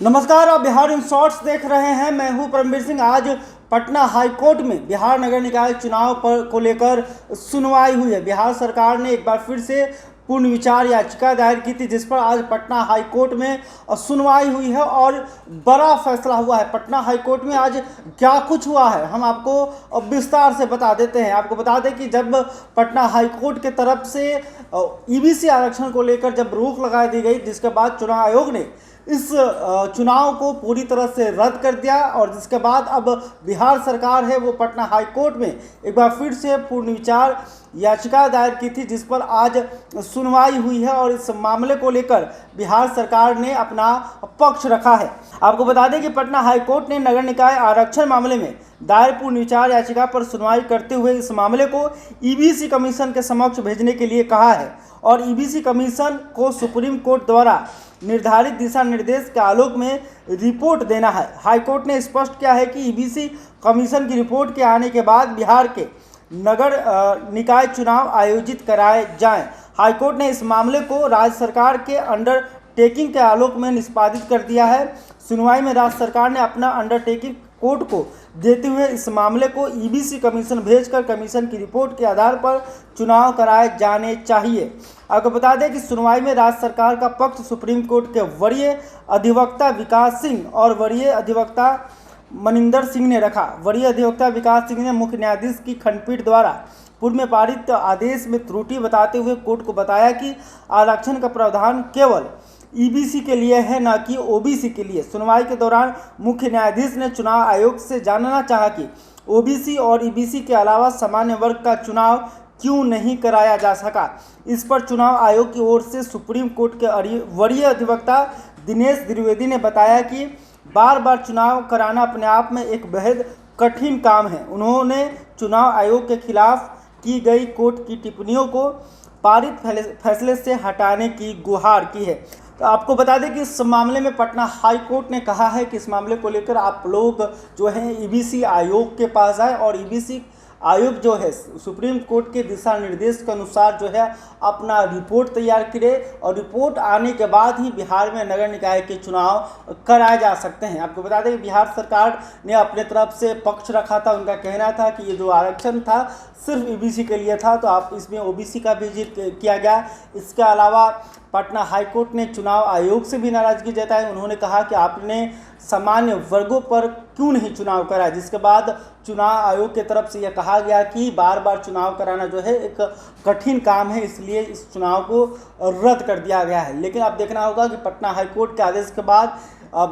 नमस्कार, आप Bihar in shorts देख रहे हैं। मैं हूं परमवीर सिंह। आज पटना हाईकोर्ट में बिहार नगर निकाय चुनाव को लेकर सुनवाई हुई है। बिहार सरकार ने एक बार फिर से पुनर्विचार याचिका दायर की थी, जिस पर आज पटना हाईकोर्ट में सुनवाई हुई है और बड़ा फैसला हुआ है। पटना हाईकोर्ट में आज क्या कुछ हुआ है, हम आपको विस्तार से बता देते हैं। आपको बता दें कि जब पटना हाईकोर्ट के तरफ से ईबीसी आरक्षण को लेकर जब रोक लगा दी गई, जिसके बाद चुनाव आयोग ने इस चुनाव को पूरी तरह से रद्द कर दिया और जिसके बाद अब बिहार सरकार है वो पटना हाईकोर्ट में एक बार फिर से पुनर्विचार याचिका दायर की थी, जिस पर आज सुनवाई हुई है और इस मामले को लेकर बिहार सरकार ने अपना पक्ष रखा है। आपको बता दें कि पटना हाईकोर्ट ने नगर निकाय आरक्षण मामले में दायर पुनर्विचार याचिका पर सुनवाई करते हुए इस मामले को ईबीसी कमीशन के समक्ष भेजने के लिए कहा है और ईबीसी कमीशन को सुप्रीम कोर्ट द्वारा निर्धारित दिशा निर्देश के आलोक में रिपोर्ट देना है। हाईकोर्ट ने स्पष्ट किया है कि ईबीसी कमीशन की रिपोर्ट के आने के बाद बिहार के नगर निकाय चुनाव आयोजित कराए जाएं। हाईकोर्ट ने इस मामले को राज्य सरकार के अंडरटेकिंग के आलोक में निष्पादित कर दिया है। सुनवाई में राज्य सरकार ने अपना अंडरटेकिंग कोर्ट को देते हुए इस मामले को ईबीसी कमीशन भेजकर कमीशन की रिपोर्ट के आधार पर चुनाव कराए जाने चाहिए। आपको बता दें कि सुनवाई में राज्य सरकार का पक्ष सुप्रीम कोर्ट के वरीय अधिवक्ता विकास सिंह और वरीय अधिवक्ता मनिंदर सिंह ने रखा। वरीय अधिवक्ता विकास सिंह ने मुख्य न्यायाधीश की खंडपीठ द्वारा पूर्व में पारित आदेश में त्रुटि बताते हुए कोर्ट को बताया कि आरक्षण का प्रावधान केवल ईबीसी के लिए है, न कि ओबीसी के लिए। सुनवाई के दौरान मुख्य न्यायाधीश ने चुनाव आयोग से जानना चाहा कि ओबीसी और ईबीसी के अलावा सामान्य वर्ग का चुनाव क्यों नहीं कराया जा सका। इस पर चुनाव आयोग की ओर से सुप्रीम कोर्ट के वरीय अधिवक्ता दिनेश द्विवेदी ने बताया कि बार बार चुनाव कराना अपने आप में एक बेहद कठिन काम है। उन्होंने चुनाव आयोग के खिलाफ की गई कोर्ट की टिप्पणियों को पारित फैसले से हटाने की गुहार की है। तो आपको बता दें कि इस मामले में पटना हाई कोर्ट ने कहा है कि इस मामले को लेकर आप लोग जो हैं ईबीसी आयोग के पास आए और ईबीसी आयोग जो है सुप्रीम कोर्ट के दिशा निर्देश के अनुसार जो है अपना रिपोर्ट तैयार करे और रिपोर्ट आने के बाद ही बिहार में नगर निकाय के चुनाव कराए जा सकते हैं। आपको बता दें कि बिहार सरकार ने अपने तरफ से पक्ष रखा था। उनका कहना था कि ये जो आरक्षण था सिर्फ ईबीसी के लिए था, तो आप इसमें ओबीसी का भी किया गया। इसके अलावा पटना हाईकोर्ट ने चुनाव आयोग से भी नाराजगी जताई। उन्होंने कहा कि आपने सामान्य वर्गों पर क्यों नहीं चुनाव करा, जिसके बाद चुनाव आयोग की तरफ से यह कहा गया कि बार बार चुनाव कराना जो है एक कठिन काम है, इसलिए इस चुनाव को रद्द कर दिया गया है। लेकिन अब देखना होगा कि पटना हाईकोर्ट के आदेश के बाद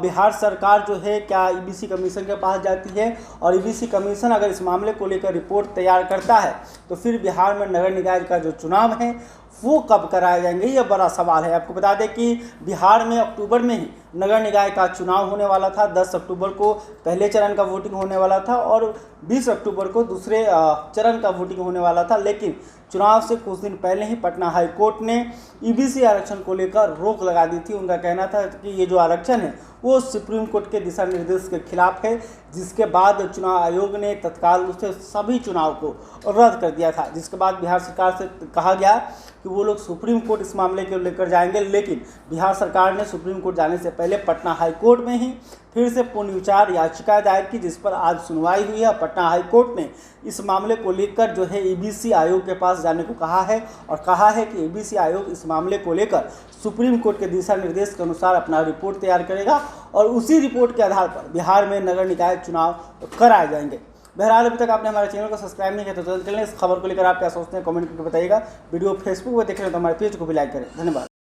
बिहार सरकार जो है क्या ईबीसी कमीशन के पास जाती है और ईबीसी कमीशन अगर इस मामले को लेकर रिपोर्ट तैयार करता है तो फिर बिहार में नगर निकाय का जो चुनाव है वो कब कराए जाएंगे, ये बड़ा सवाल है। आपको बता दें कि बिहार में अक्टूबर में ही नगर निकाय का चुनाव होने वाला था। 10 अक्टूबर को पहले चरण का वोटिंग होने वाला था और 20 अक्टूबर को दूसरे चरण का वोटिंग होने वाला था। लेकिन चुनाव से कुछ दिन पहले ही पटना हाईकोर्ट ने ईबीसी आरक्षण को लेकर रोक लगा दी थी। उनका कहना था कि ये जो आरक्षण है वो सुप्रीम कोर्ट के दिशा निर्देश के खिलाफ है, जिसके बाद चुनाव आयोग ने तत्काल उससे सभी चुनाव को रद्द कर दिया था। जिसके बाद बिहार सरकार से कहा गया कि वो लोग सुप्रीम कोर्ट इस मामले को लेकर जाएंगे, लेकिन बिहार सरकार ने सुप्रीम कोर्ट जाने से पहले पटना हाईकोर्ट में ही फिर से पुनर्विचार याचिका दायर की, जिस पर आज सुनवाई हुई है। पटना हाईकोर्ट ने इस मामले को लेकर जो है ईबीसी आयोग के पास जाने को कहा है और कहा है कि ईबीसी आयोग इस मामले को लेकर सुप्रीम कोर्ट के दिशा निर्देश के अनुसार अपना रिपोर्ट तैयार करेगा और उसी रिपोर्ट के आधार पर बिहार में नगर निकाय चुनाव कराए जाएंगे। बहरहाल अभी तक आपने हमारे चैनल को सब्सक्राइब नहीं किया तो जल्द करें। इस खबर को लेकर आप क्या सोचते हैं कमेंट करके बताइएगा। वीडियो फेसबुक पर देख रहे हैं तो हमारे पेज को भी लाइक करें। धन्यवाद।